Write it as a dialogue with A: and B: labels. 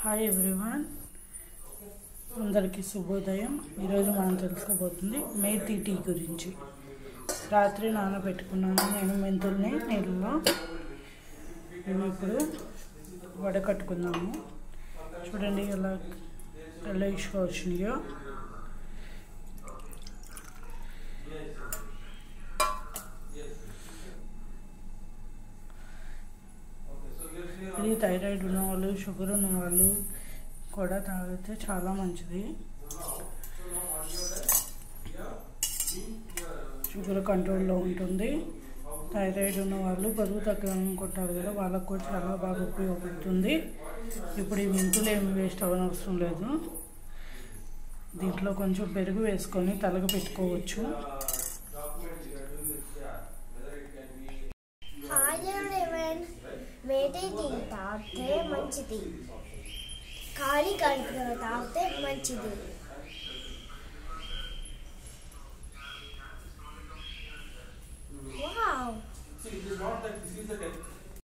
A: Hi everyone, అందరికీ శుభోదయం. ఈరోజు మనం తెలుసుకోబోతుంది మేతి టీ గురించి. రాత్రి నానబెట్టుకున్నాను నేను మెంతుల్ని నీళ్ళలో. ఇవి ఇప్పుడు వడకట్టుకుందాము. చూడండి ఎలా ఇష్గా వచ్చినాయో. ఇది థైరాయిడ్ ఉన్న వాళ్ళు, షుగర్ ఉన్న వాళ్ళు కూడా తాగితే చాలా మంచిది. షుగర్ కంట్రోల్లో ఉంటుంది. థైరాయిడ్ ఉన్న వాళ్ళు బరువు తగ్గాలనుకుంటారు కదా, వాళ్ళకు కూడా చాలా బాగా ఉపయోగపడుతుంది. ఇప్పుడు ఈ మెంతులు ఏమి వేస్ట్ అవ్వనవసరం లేదు. దీంట్లో కొంచెం పెరుగు వేసుకొని తలకు పెట్టుకోవచ్చు.
B: మేతి టీ తాగితే మంచిది, ఖాళీ కడుపులో తాగితే మంచిది. వావ్!